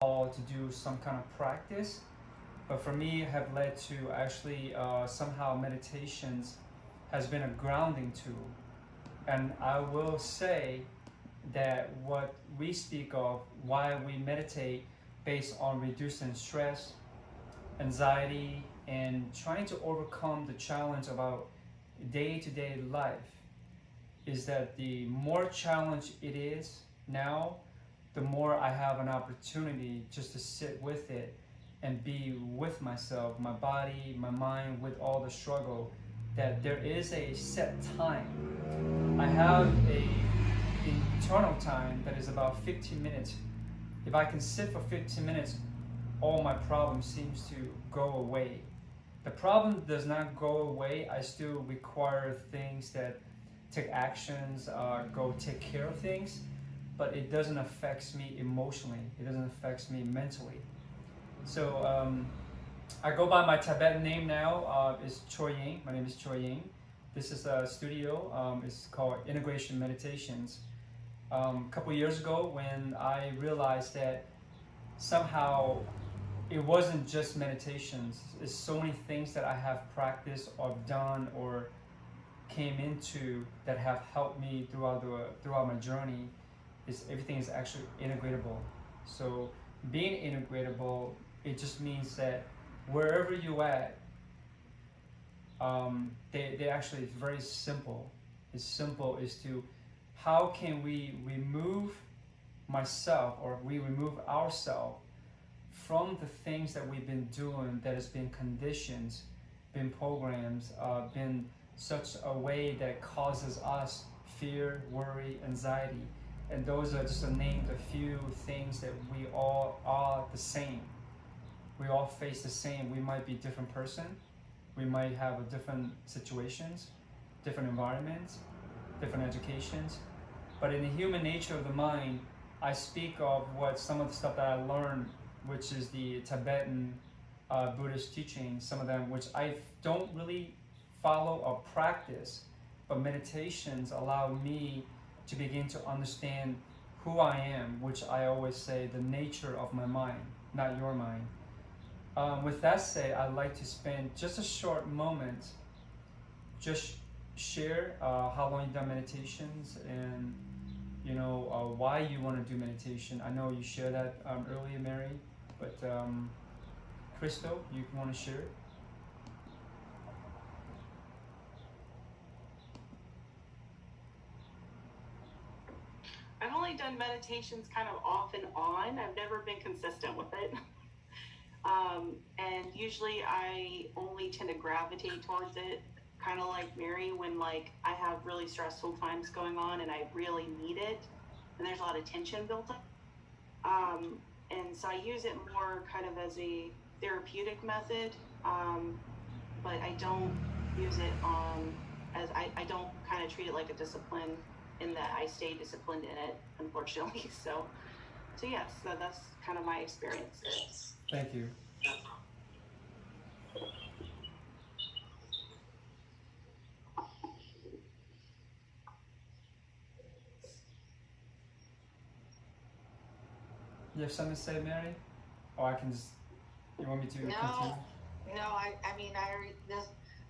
to do some kind of practice, but for me have led to actually somehow meditations has been a grounding tool. And I will say that what we speak of, why we meditate based on reducing stress, anxiety, and trying to overcome the challenge of our day-to-day life, is that the more challenge it is now, the more I have an opportunity just to sit with it and be with myself, my body, my mind, with all the struggle. That there is a set time. I have a internal time that is about 15 minutes. If I can sit for 15 minutes, all my problems seems to go away. The problem does not go away. I still require things that take actions, go take care of things, but it doesn't affect me emotionally. It doesn't affect me mentally. So I go by my Tibetan name now. Is Choi Ying. My name is Choi Ying. This is a studio. It's called Integration Meditations. A couple years ago, when I realized that somehow it wasn't just meditations. It's so many things that I have practiced or done or came into that have helped me throughout my journey. Is everything is actually integratable. So being integratable, it just means that wherever you at, they actually, it's very simple. It's simple is to how can we remove myself, or we remove ourselves from the things that we've been doing that has been conditioned, been programs, been such a way that causes us fear, worry, anxiety. And those are just to name a few things that we all are the same. We all face the same. We might be different person. We might have a different situations, different environments, different educations. But in the human nature of the mind, I speak of what some of the stuff that I learned, which is the Tibetan Buddhist teachings, some of them which I don't really follow or practice, but meditations allow me to begin to understand who I am, which I always say the nature of my mind, not your mind. With that said, I'd like to spend just a short moment, just share how long you've done meditations and why you want to do meditation. I know you shared that earlier, Mary, but Crystal, you want to share? I've only done meditations kind of off and on. I've never been consistent with it. And usually I only tend to gravitate towards it, kind of like Mary, when like I have really stressful times going on and I really need it, and there's a lot of tension built up. And so I use it more kind of as a therapeutic method, but I don't use it I don't kind of treat it like a discipline in that I stay disciplined in it, unfortunately. So yes, that's kind of my experience. Thank you. You have something to say, Mary? Or I can just, you want me to continue? No. I mean,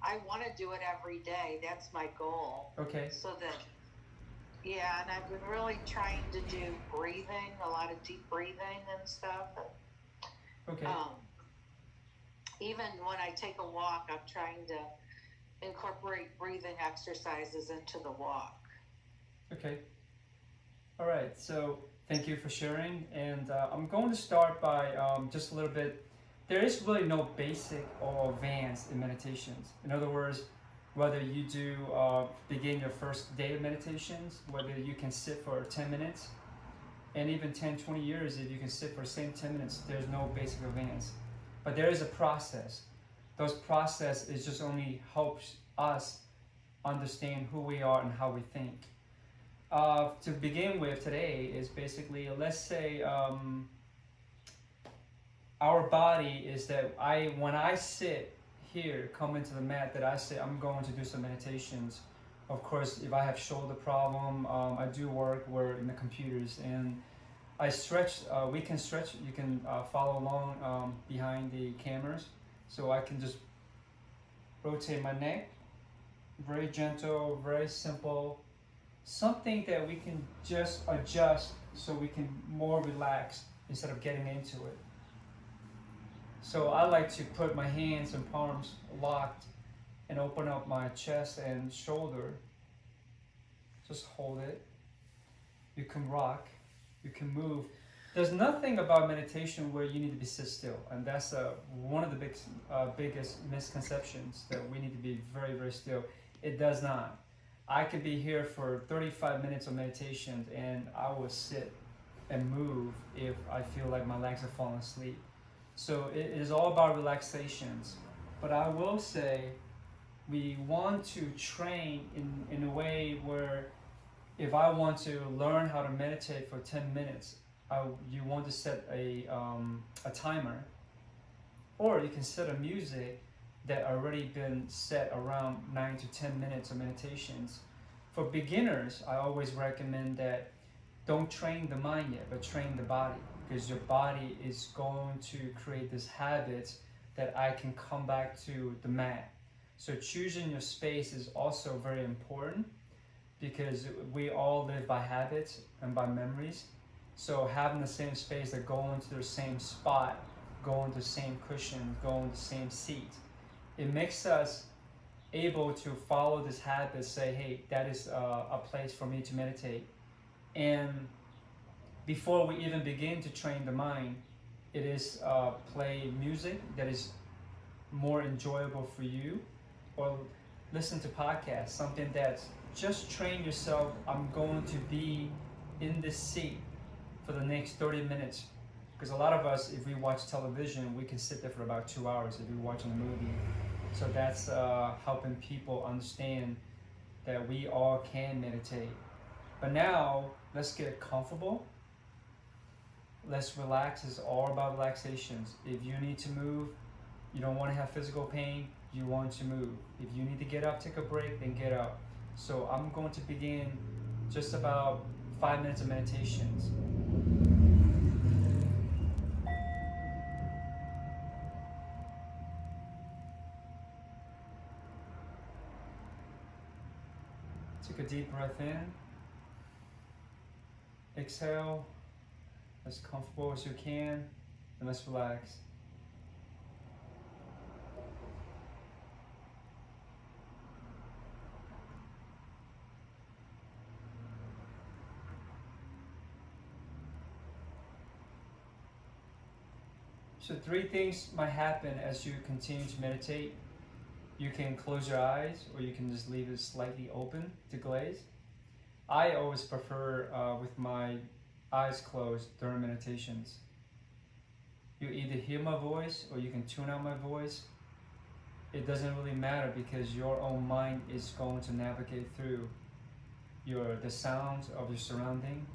I want to do it every day. That's my goal. Okay. So that, yeah, and I've been really trying to do breathing, a lot of deep breathing and stuff. Okay. Even when I take a walk, I'm trying to incorporate breathing exercises into the walk. Okay. All right. So thank you for sharing. And I'm going to start by just a little bit. There is really no basic or advanced in meditations. In other words, whether you do begin your first day of meditations, whether you can sit for 10 minutes, and even 10, 20 years, if you can sit for the same 10 minutes, there's no basic advance. But there is a process. Those process is just only helps us understand who we are and how we think. To begin with today is basically, let's say our body is that when I sit here, come into the mat, that I say I'm going to do some meditations. Of course, if I have shoulder problem, I do work in the computers, and I stretch. We can stretch. You can follow along behind the cameras, so I can just rotate my neck. Very gentle, very simple. Something that we can just adjust so we can more relax instead of getting into it. So I like to put my hands and palms locked and open up my chest and shoulder. Just hold it. You can rock, you can move. There's nothing about meditation where you need to be sit still, and that's one of the biggest misconceptions, that we need to be very, very still. It does not. I could be here for 35 minutes of meditation and I will sit and move if I feel like my legs are falling asleep. So it is all about relaxations. But I will say we want to train in a way where if I want to learn how to meditate for 10 minutes, you want to set a timer, or you can set a music that already been set around 9 to 10 minutes of meditations. For beginners, I always recommend that don't train the mind yet, but train the body, because your body is going to create this habit that I can come back to the mat. So choosing your space is also very important, because we all live by habits and by memories. So having the same space, that go into the same spot, go into the same cushion, go into the same seat, it makes us able to follow this habit, say, hey, that is a place for me to meditate. And before we even begin to train the mind, it is play music that is more enjoyable for you, or listen to podcasts, something that's just train yourself. I'm going to be in this seat for the next 30 minutes. Because a lot of us, if we watch television, we can sit there for about 2 hours if we're watching a movie. So that's helping people understand that we all can meditate. But now, let's get comfortable. Let's relax. It's all about relaxations. If you need to move, you don't want to have physical pain, you want to move. If you need to get up, take a break, then get up. So I'm going to begin just about 5 minutes of meditations. Take a deep breath in. Exhale as comfortable as you can, and let's relax. So 3 things might happen as you continue to meditate. You can close your eyes, or you can just leave it slightly open to glaze. I always prefer with my eyes closed during meditations. You either hear my voice or you can tune out my voice. It doesn't really matter, because your own mind is going to navigate through the sounds of your surrounding.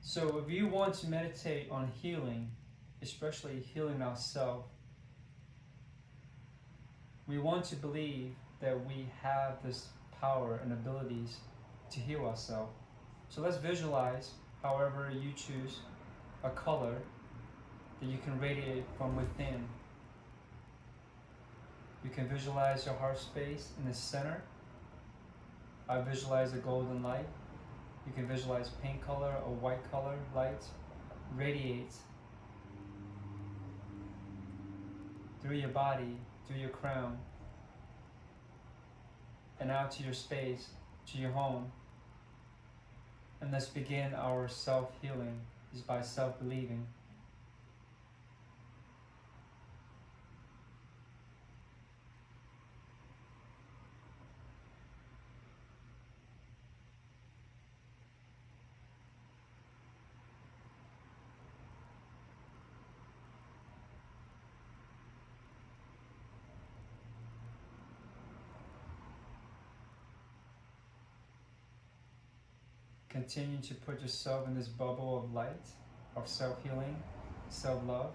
So if you want to meditate on healing, especially healing ourselves, we want to believe that we have this power and abilities to heal ourselves. So let's visualize, however you choose, a color that you can radiate from within. You can visualize your heart space in the center. I visualize a golden light. You can visualize pink color or white color light radiates through your body, through your crown, and out to your space, to your home. And let's begin our self-healing is by self-believing. Continue to put yourself in this bubble of light, of self-healing, self-love.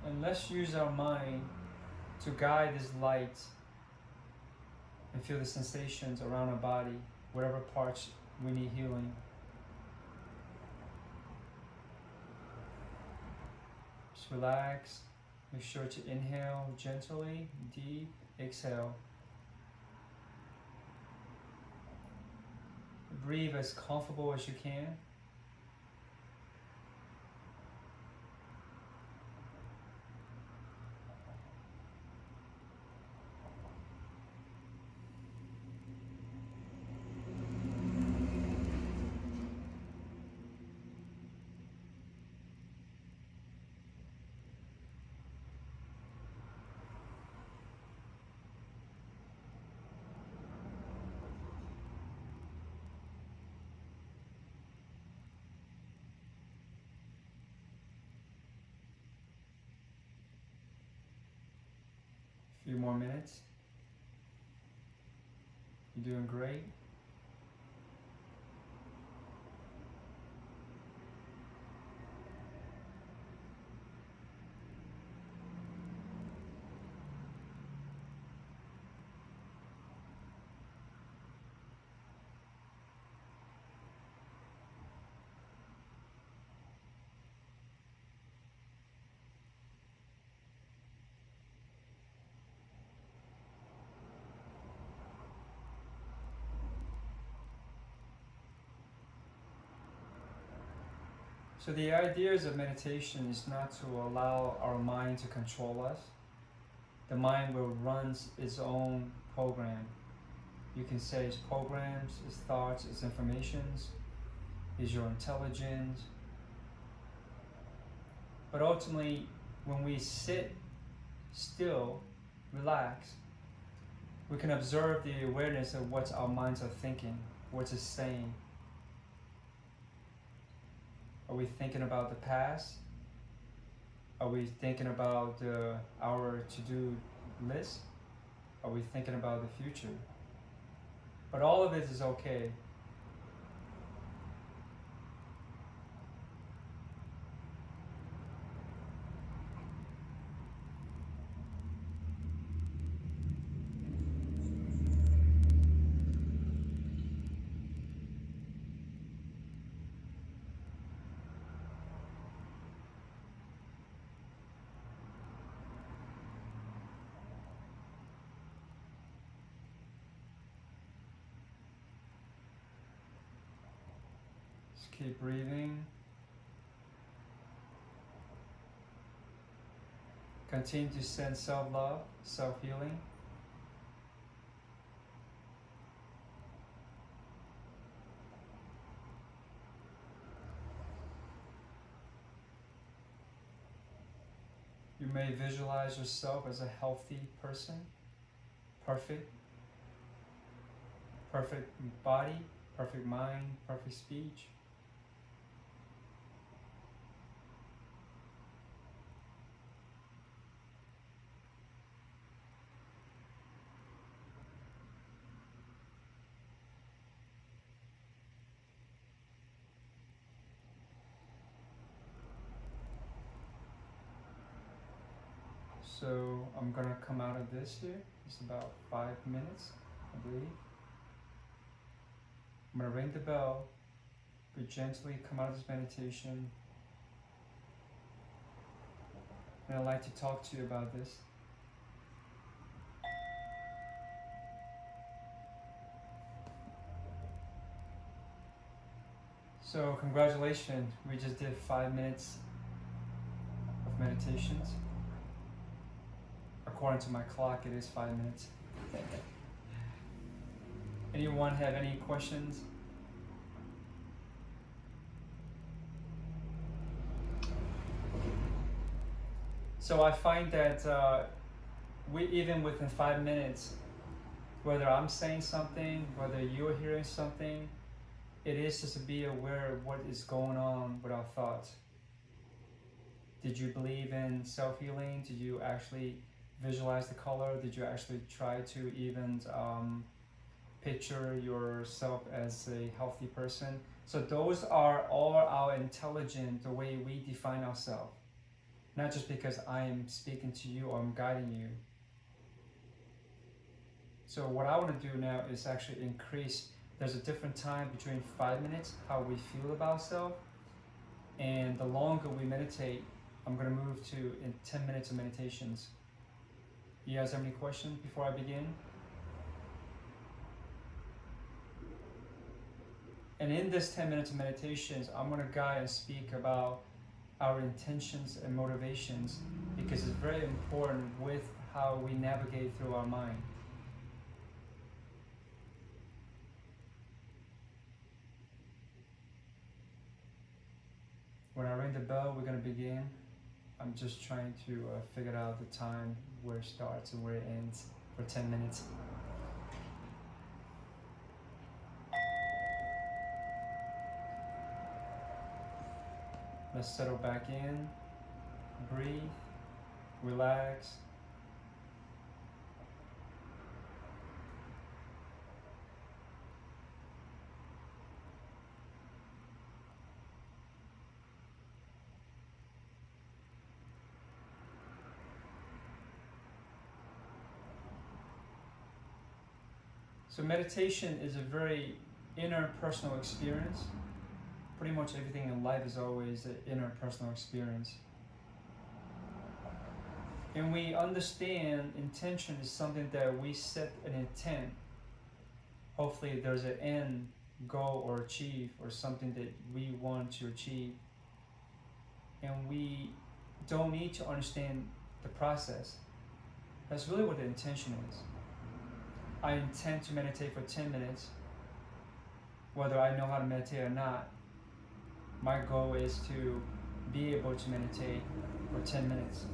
And let's use our mind to guide this light and feel the sensations around our body, whatever parts we need healing. Just relax. Make sure to inhale gently, deep, exhale. Breathe as comfortable as you can. Few more minutes. You're doing great. So the ideas of meditation is not to allow our mind to control us. The mind will run its own program. You can say its programs, its thoughts, its informations, is your intelligence. But ultimately, when we sit still, relax, we can observe the awareness of what our minds are thinking, what it's saying. Are we thinking about the past? Are we thinking about our to-do list? Are we thinking about the future? But all of it is okay. Keep breathing. Continue to send self-love, self-healing. You may visualize yourself as a healthy person, perfect body, perfect mind, perfect speech. So I'm gonna come out of this here. It's about 5 minutes, I believe. I'm gonna ring the bell, but gently come out of this meditation. And I'd like to talk to you about this. So congratulations, we just did 5 minutes meditations. According to my clock, it is 5 minutes. Anyone have any questions? So I find that we even within 5 minutes, whether I'm saying something, whether you're hearing something, it is just to be aware of what is going on with our thoughts. Did you believe in self-healing? Did you actually visualize the color? Did you actually try to even picture yourself as a healthy person? So those are all our intelligence, the way we define ourselves. Not just because I am speaking to you or I'm guiding you. So what I want to do now is actually increase, there's a different time between 5 minutes, how we feel about ourselves, and the longer we meditate, I'm going to move to in 10 minutes of meditations. You guys have any questions before I begin? And in this 10 minutes of meditations, I'm going to guide and speak about our intentions and motivations, because it's very important with how we navigate through our mind. When I ring the bell, we're going to begin. I'm just trying to figure out the time, where it starts and where it ends for 10 minutes. Let's settle back in, breathe, relax. So meditation is a very inner personal experience. Pretty much everything in life is always an inner personal experience. And we understand intention is something that we set an intent. Hopefully there's an end goal or achieve, or something that we want to achieve. And we don't need to understand the process. That's really what the intention is. I intend to meditate for 10 minutes. Whether I know how to meditate or not, my goal is to be able to meditate for 10 minutes.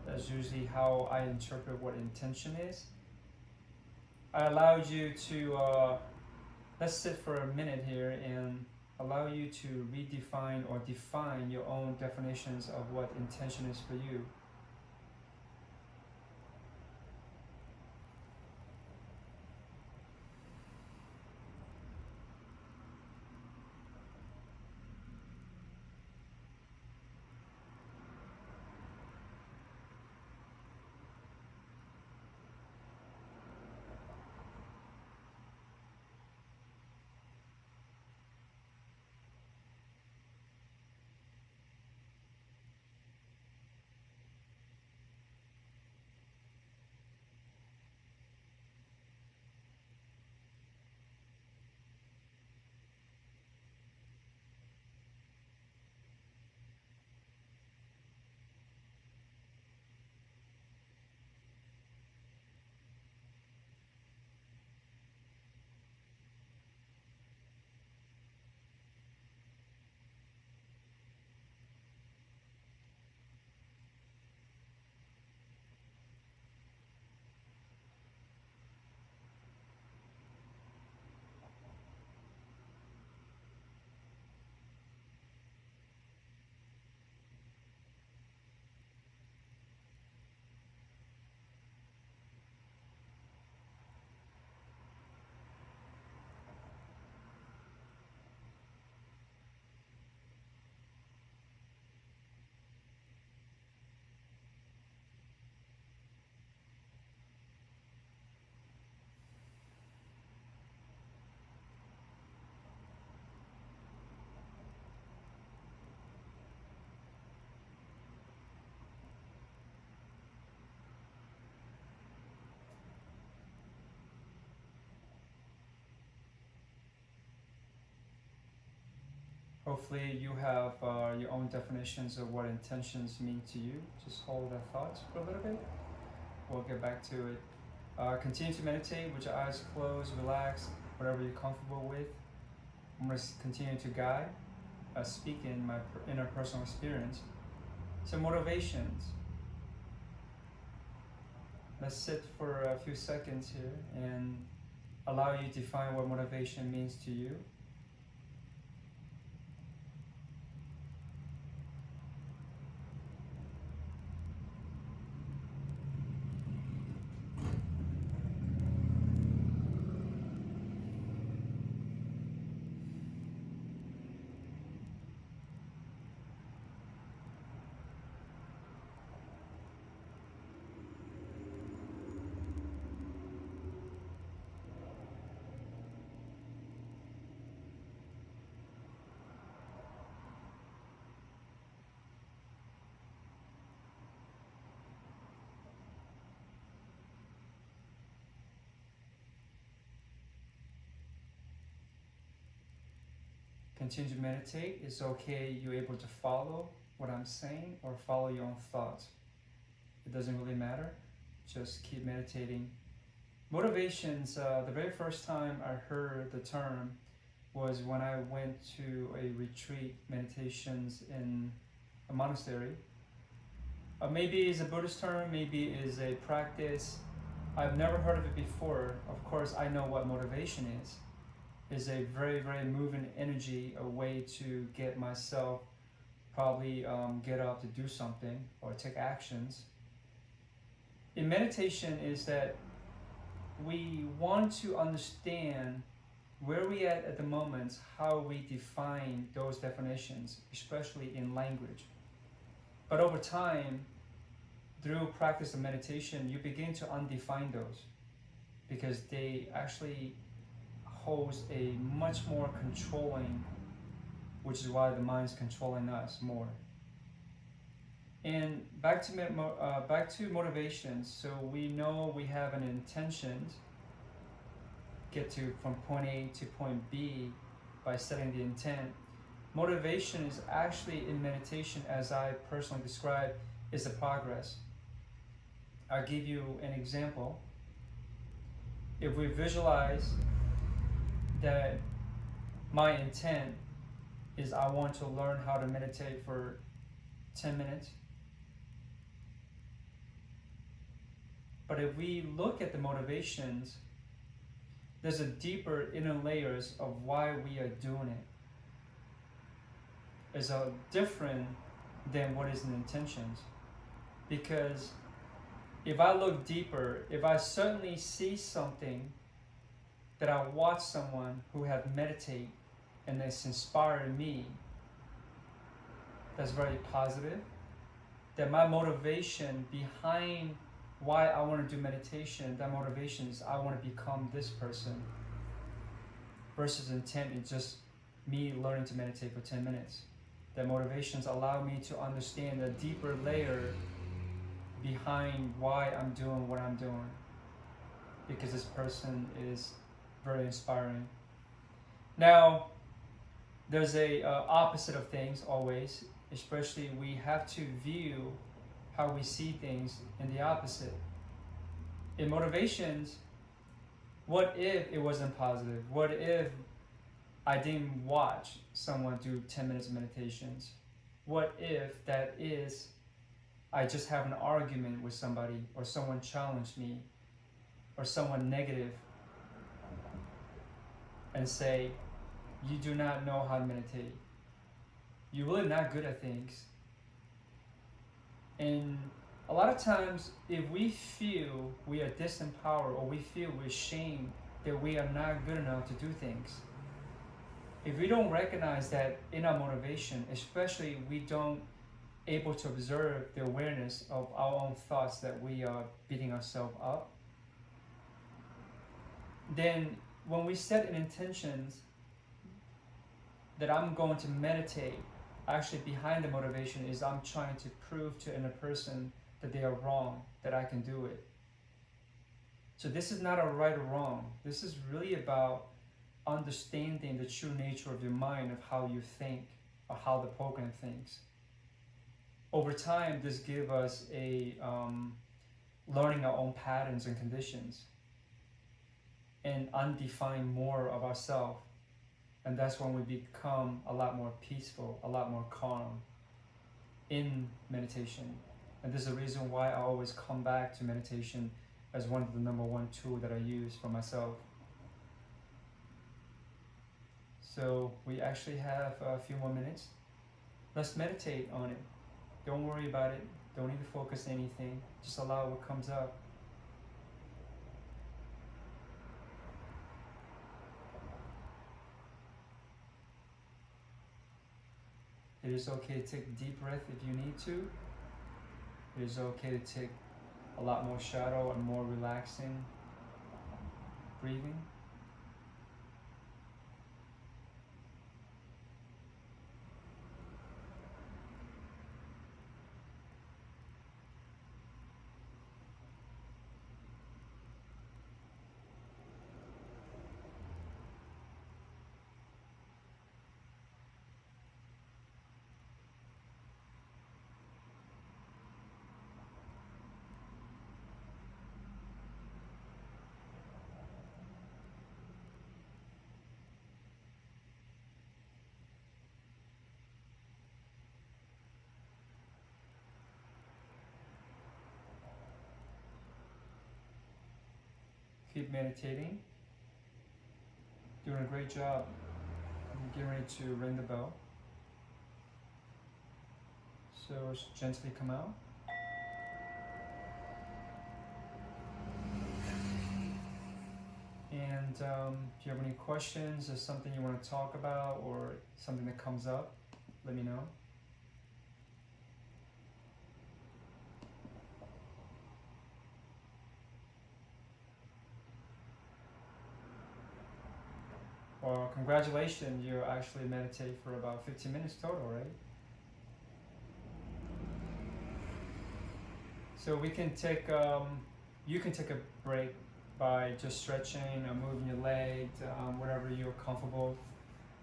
That's usually how I interpret what intention is. I allowed you to, let's sit for a minute here and allow you to redefine or define your own definitions of what intention is for you. Hopefully you have your own definitions of what intentions mean to you. Just hold that thought for a little bit. We'll get back to it. Continue to meditate with your eyes closed, relax, whatever you're comfortable with. I'm going to continue to guide, speak in my inner personal experience. So motivations. Let's sit for a few seconds here and allow you to define what motivation means to you. Continue to meditate. It's okay you're able to follow what I'm saying or follow your own thoughts. It doesn't really matter. Just keep meditating. Motivations, the very first time I heard the term was when I went to a retreat meditations in a monastery. Maybe it's a Buddhist term, maybe it's a practice. I've never heard of it before. Of course, I know what motivation is. It's a very, very moving energy, a way to get myself probably get up to do something or take actions. In meditation is that we want to understand where we at the moment, how we define those definitions, especially in language. But over time, through practice of meditation, you begin to undefine those because they actually holds a much more controlling, which is why the mind's controlling us more. And back to motivations. So we know we have an intention, get to from point A to point B by setting the intent. Motivation is actually in meditation, as I personally describe, is a progress. I'll give you an example. If we visualize that my intent is I want to learn how to meditate for 10 minutes. But if we look at the motivations, there's a deeper inner layers of why we are doing it. It's different than what is in intentions. Because if I look deeper, if I certainly see something that I watch someone who have meditate and that's inspired me, that's very positive, that my motivation behind why I want to do meditation, that motivation is I want to become this person, versus intent is just me learning to meditate for 10 minutes. That motivations allow me to understand a deeper layer behind why I'm doing what I'm doing, because this person is very inspiring. Now, there's a opposite of things always, especially we have to view how we see things in the opposite. In motivations, what if it wasn't positive? What if I didn't watch someone do 10 minutes of meditations? What if that is, I just have an argument with somebody, or someone challenged me, or someone negative, and say, you do not know how to meditate. You're really not good at things. And a lot of times, if we feel we are disempowered, or we feel we're ashamed that we are not good enough to do things, if we don't recognize that in our motivation, especially we don't able to observe the awareness of our own thoughts that we are beating ourselves up, then when we set an intentions that I'm going to meditate, actually behind the motivation is I'm trying to prove to another person that they are wrong, that I can do it. So this is not a right or wrong. This is really about understanding the true nature of your mind, of how you think. how the program thinks. Over time, this gives us a learning our own patterns and conditions and undefine more of ourselves. And that's when we become a lot more peaceful, a lot more calm in meditation. And this is the reason why I always come back to meditation as one of the number one tool that I use for myself. So we actually have a few more minutes. Let's meditate on it. Don't worry about it. Don't need to focus on anything. Just allow what comes up. It is okay to take a deep breath if you need to. It is okay to take a lot more shallow and more relaxing breathing. Keep meditating. Doing a great job. I'm getting ready to ring the bell. So gently come out. And if you have any questions or something you want to talk about or something that comes up, let me know. Well, congratulations, you actually meditate for about 15 minutes total, right? So we can take, you can take a break by just stretching or moving your legs, whatever you're comfortable.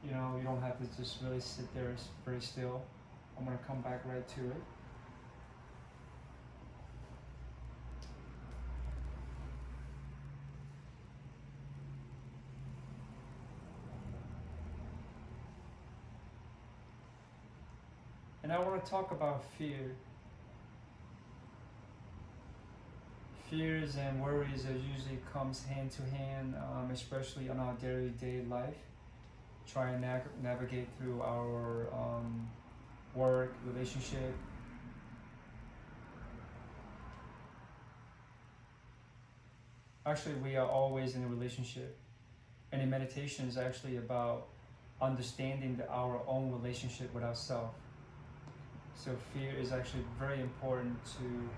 You know, you don't have to just really sit there very still. I'm gonna come back right to it. And I want to talk about fear. Fears and worries that usually comes hand to hand, especially on our day-to-day life. Try and navigate through our work, relationship. Actually, we are always in a relationship. And in meditation is actually about understanding our own relationship with ourselves. So fear is actually very important to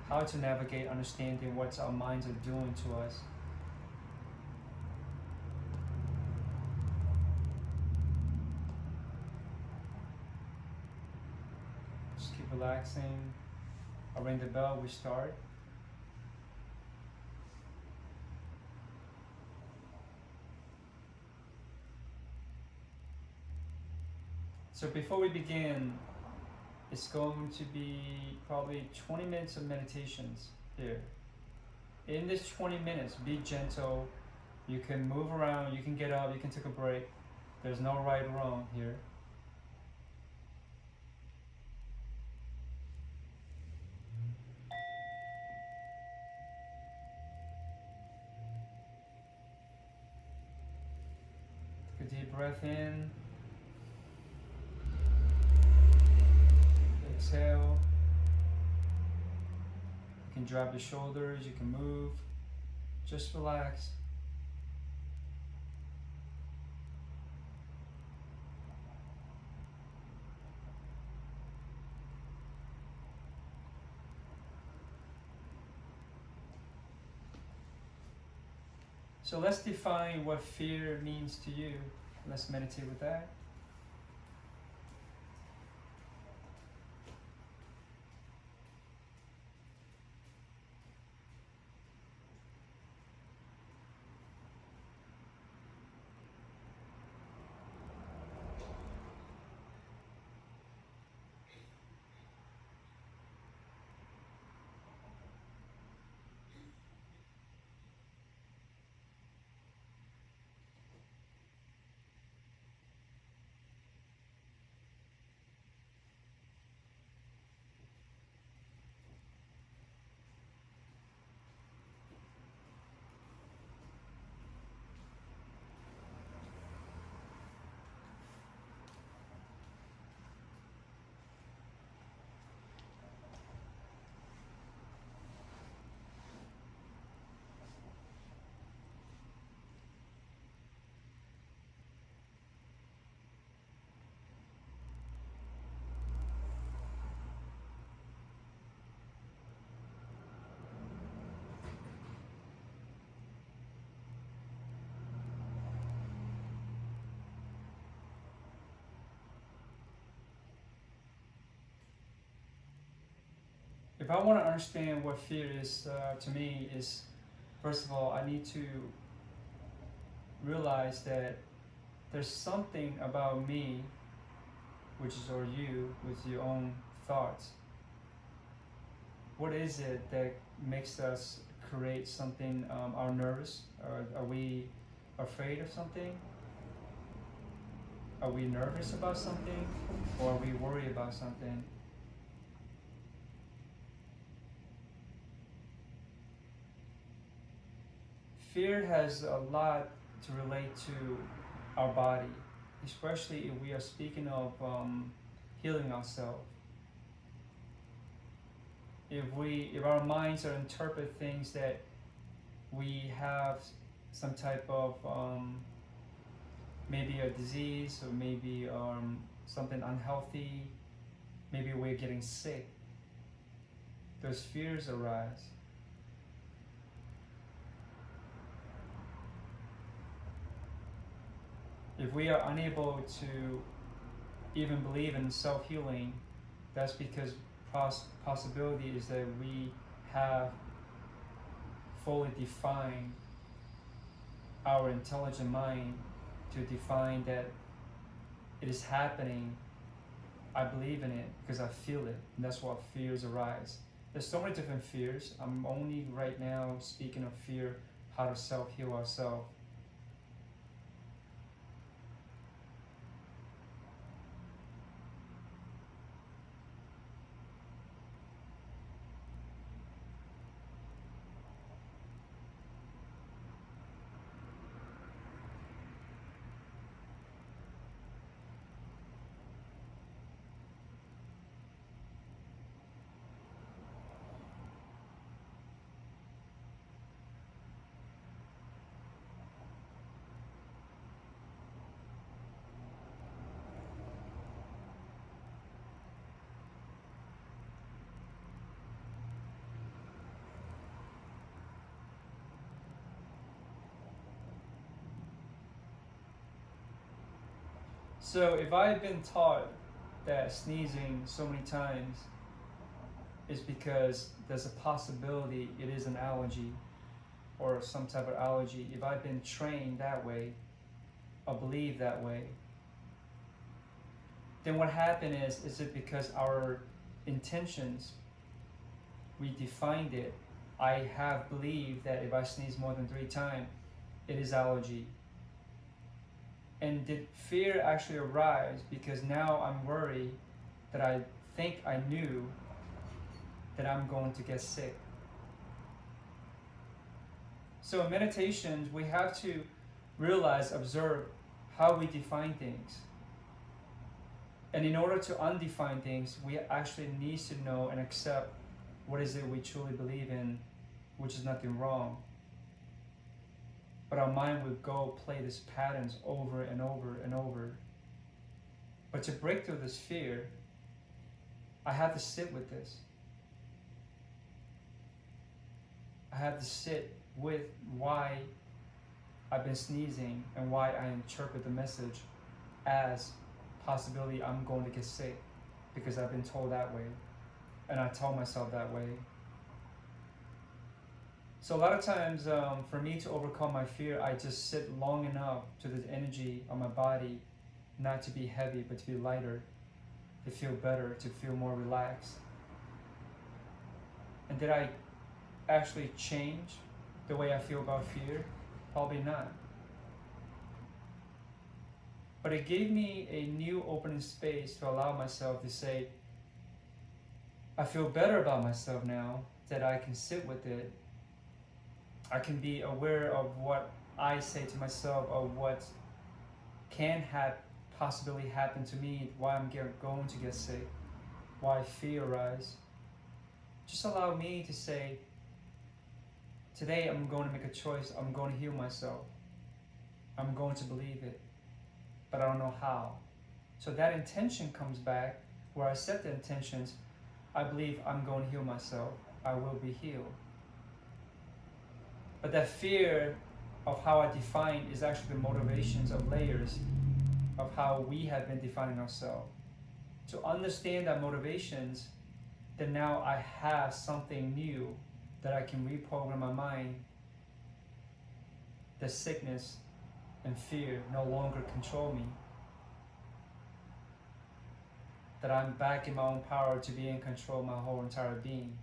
how to navigate understanding what our minds are doing to us. Just keep relaxing. I'll ring the bell, we start. So before we begin, it's going to be probably 20 minutes of meditations here. In this 20 minutes, be gentle. You can move around, you can get up, you can take a break. There's no right or wrong here. Take a deep breath in. Exhale. You can drop the shoulders, you can move. Just relax. So let's define what fear means to you. Let's meditate with that. if I want to understand what fear is to me is, first of all, I need to realize that there's something about me, which is or you, with your own thoughts. What is it that makes us create something? Are nervous? Are we afraid of something? Are we nervous about something? Or are we worried about something? Fear has a lot to relate to our body, especially if we are speaking of healing ourselves. If our minds are interpret things that we have some type of maybe a disease or maybe something unhealthy, maybe we're getting sick, those fears arise. If we are unable to even believe in self-healing, that's because possibility is that we have fully defined our intelligent mind to define that it is happening, I believe in it because I feel it, and that's what fears arise. There's so many different fears. I'm only right now speaking of fear, how to self-heal ourselves. So if I've been taught that sneezing so many times is because there's a possibility it is an allergy or some type of allergy, if I've been trained that way or believe that way, then what happened is it because our intentions, we defined it. I have believed that if I sneeze more than 3 times, it is allergy. And did fear actually arise because now I'm worried that I think I knew that I'm going to get sick? So in meditations, we have to realize, observe how we define things. And in order to undefine things, we actually need to know and accept what is it we truly believe in, which is nothing wrong. But our mind would go play these patterns over and over and over. But to break through this fear, I have to sit with this. I have to sit with why I've been sneezing and why I interpret the message as possibility I'm going to get sick because I've been told that way. And I tell myself that way. So a lot of times, for me to overcome my fear, I just sit long enough to the energy of my body, not to be heavy, but to be lighter, to feel better, to feel more relaxed. And did I actually change the way I feel about fear? Probably not. But it gave me a new opening space to allow myself to say, I feel better about myself now that I can sit with it. I can be aware of what I say to myself, of what can possibly happen to me, why I'm going to get sick, why fear arises. Just allow me to say, today I'm going to make a choice, I'm going to heal myself. I'm going to believe it, but I don't know how. So that intention comes back, where I set the intentions, I believe I'm going to heal myself, I will be healed. But that fear of how I define is actually the motivations of layers of how we have been defining ourselves. To understand our motivations, then now I have something new that I can reprogram my mind. The sickness and fear no longer control me. That I'm back in my own power to be in control of my whole entire being.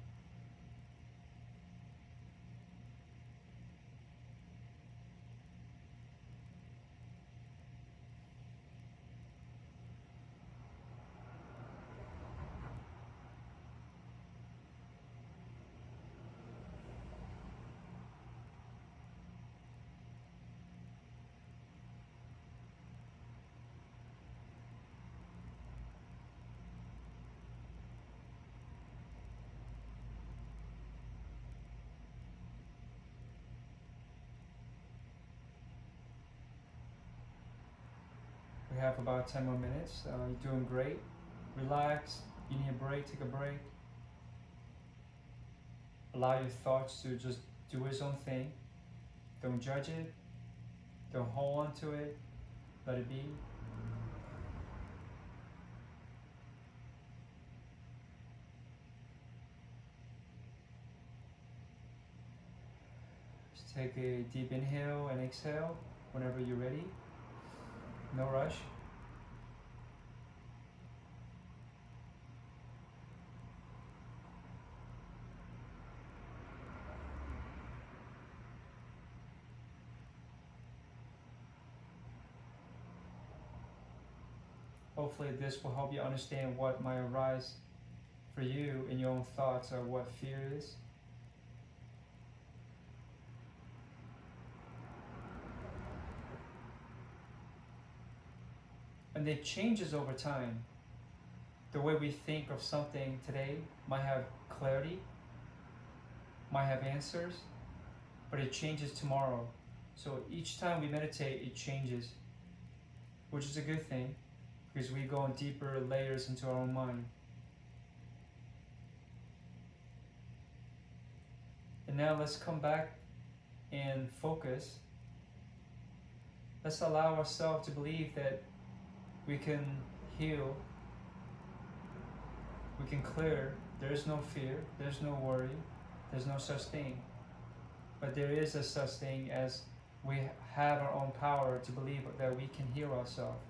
We have about 10 more minutes. You're doing great. Relax. You need a break, take a break. Allow your thoughts to just do its own thing. Don't judge it. Don't hold on to it. Let it be. Just take a deep inhale and exhale whenever you're ready. No rush. Hopefully this will help you understand what might arise for you in your own thoughts or what fear is. And it changes over time. The way we think of something today might have clarity, might have answers, but it changes tomorrow. So each time we meditate, it changes, which is a good thing because we go in deeper layers into our own mind. And now let's come back and focus. Let's allow ourselves to believe that we can heal, we can clear. There is no fear, there's no worry, there's no such thing. But there is a such thing as we have our own power to believe that we can heal ourselves.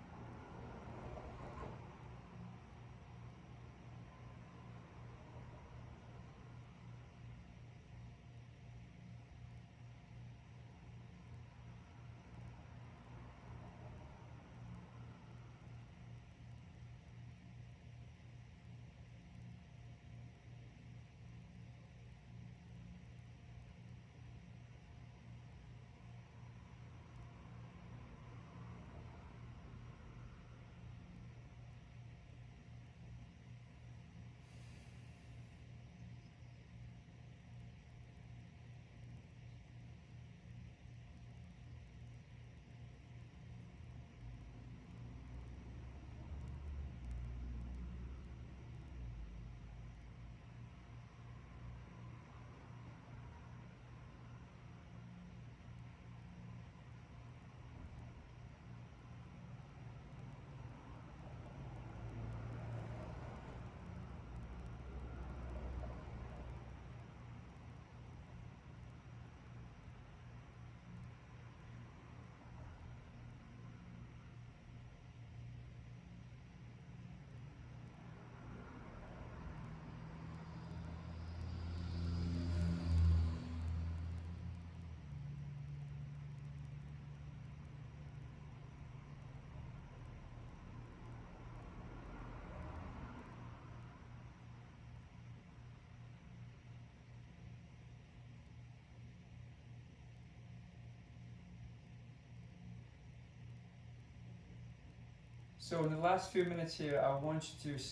So in the last few minutes here, I want you to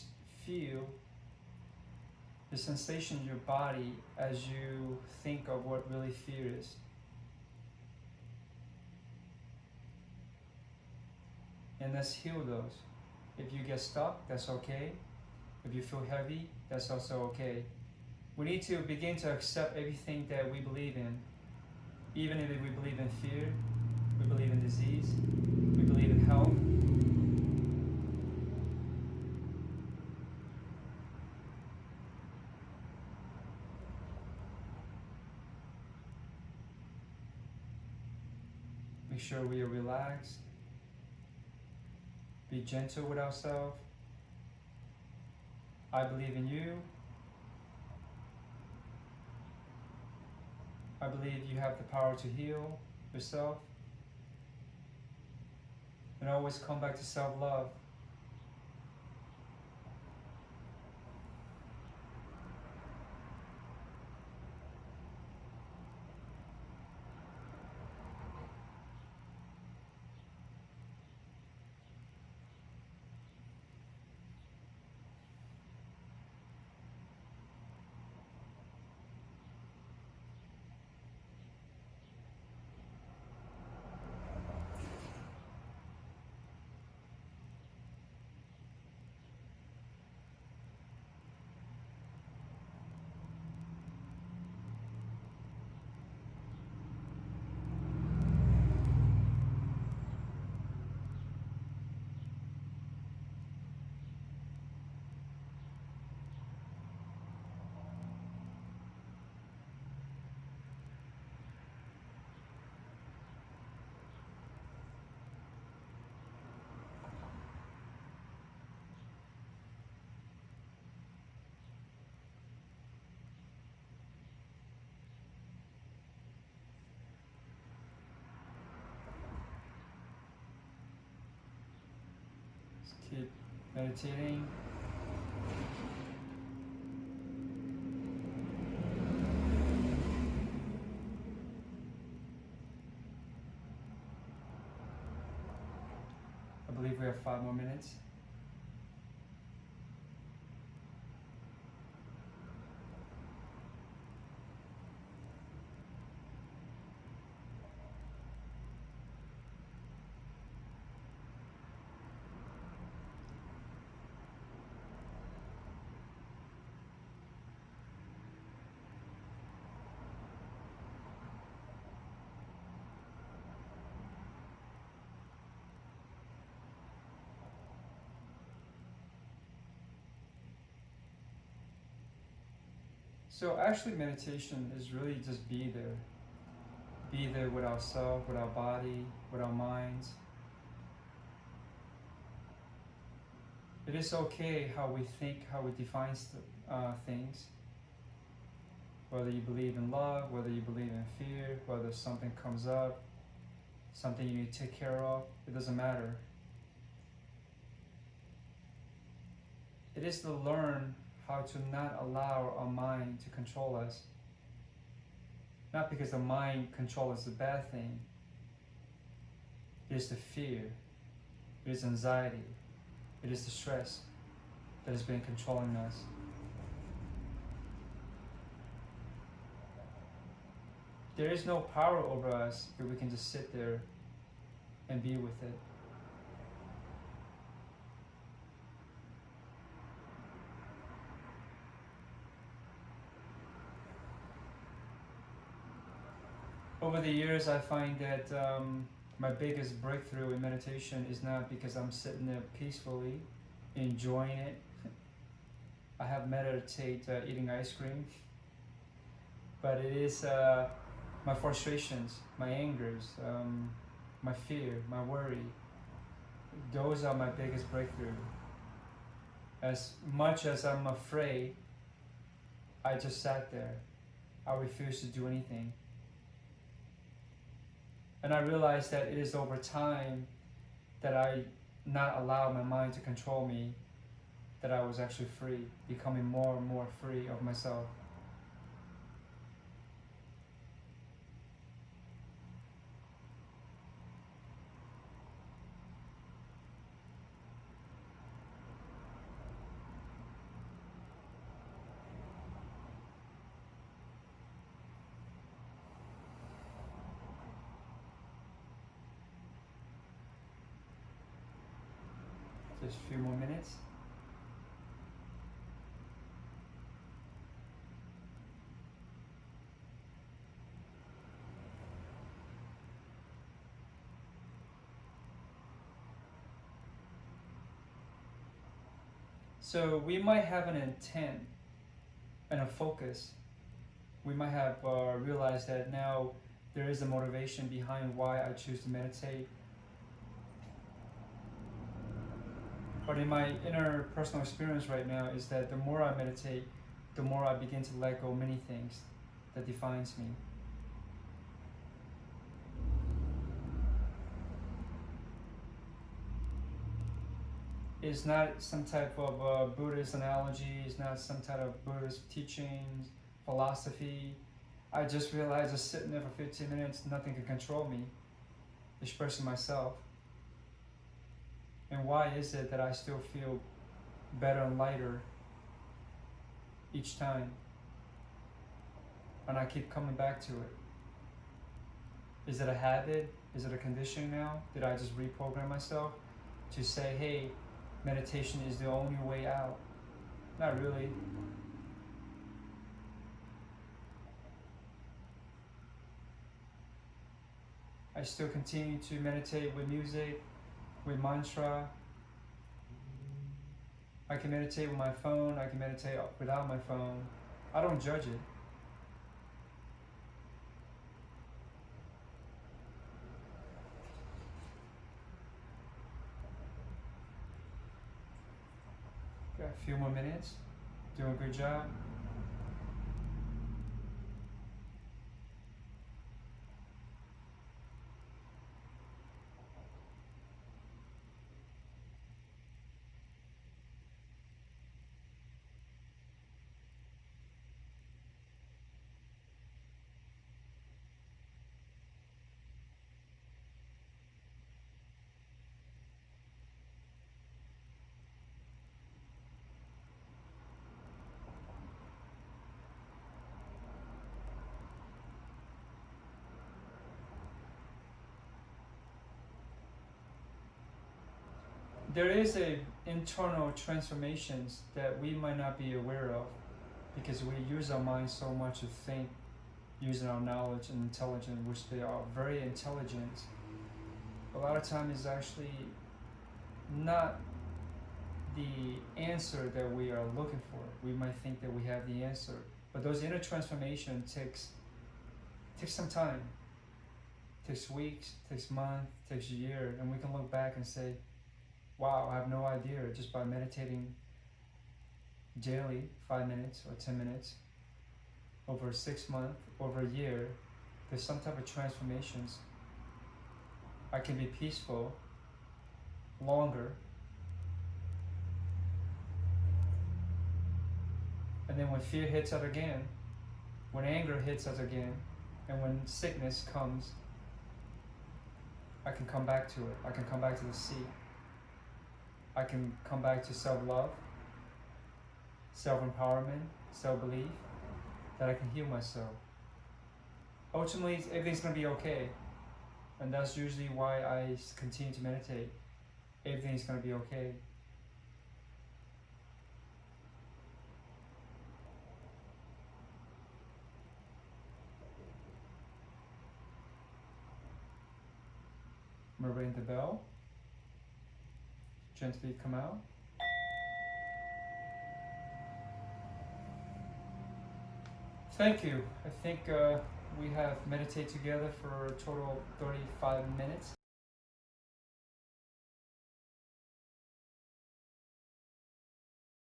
feel the sensation in your body as you think of what really fear is. And let's heal those. If you get stuck, that's okay. If you feel heavy, that's also okay. We need to begin to accept everything that we believe in. Even if we believe in fear, we believe in disease, we believe in health. Make sure we are relaxed. Be gentle with ourselves. I believe in you. I believe you have the power to heal yourself. And always come back to self-love. Just keep meditating. I believe we have 5 more minutes. So actually meditation is really just be there. Be there with ourselves, with our body, with our minds. It is okay how we think, how we define things. Whether you believe in love, whether you believe in fear, whether something comes up, something you need to take care of, it doesn't matter. It is to learn how to not allow our mind to control us. Not because the mind control is a bad thing. It is the fear, it is anxiety, it is the stress that has been controlling us. There is no power over us if we can just sit there and be with it. Over the years, I find that my biggest breakthrough in meditation is not because I'm sitting there peacefully, enjoying it. I have meditated eating ice cream, but it is my frustrations, my angers, my fear, my worry. Those are my biggest breakthrough. As much as I'm afraid, I just sat there. I refused to do anything. And I realized that it is over time that I not allow my mind to control me, that I was actually free, becoming more and more free of myself. Just a few more minutes. So we might have an intent and a focus. We might have realized that now there is a motivation behind why I choose to meditate. But in my inner personal experience right now is that the more I meditate, the more I begin to let go many things that defines me. It's not some type of Buddhist analogy, it's not some type of Buddhist teachings, philosophy. I just realized just sitting there for 15 minutes, nothing can control me, expressing myself. And why is it that I still feel better and lighter each time? And I keep coming back to it. Is it a habit? Is it a conditioning now? Did I just reprogram myself to say, hey, meditation is the only way out? Not really. I still continue to meditate with music, with mantra. I can meditate with my phone, I can meditate without my phone. I don't judge it. Got a few more minutes. Doing a good job. There is a internal transformations that we might not be aware of because we use our mind so much to think, using our knowledge and intelligence, which they are very intelligent. A lot of time is actually not the answer that we are looking for. We might think that we have the answer, but those inner transformation takes some time. Takes weeks, takes months, takes a year, and we can look back and say, wow, I have no idea, just by meditating daily, 5 minutes or 10 minutes, over 6 months, over a year, there's some type of transformations. I can be peaceful longer. And then when fear hits us again, when anger hits us again, and when sickness comes, I can come back to it. I can come back to the seat. I can come back to self-love, self-empowerment, self-belief, that I can heal myself. Ultimately, everything's going to be okay. And that's usually why I continue to meditate. Everything's going to be okay. I'm going to ring the bell. Gently come out. Thank you. I think we have meditated together for a total of 35 minutes.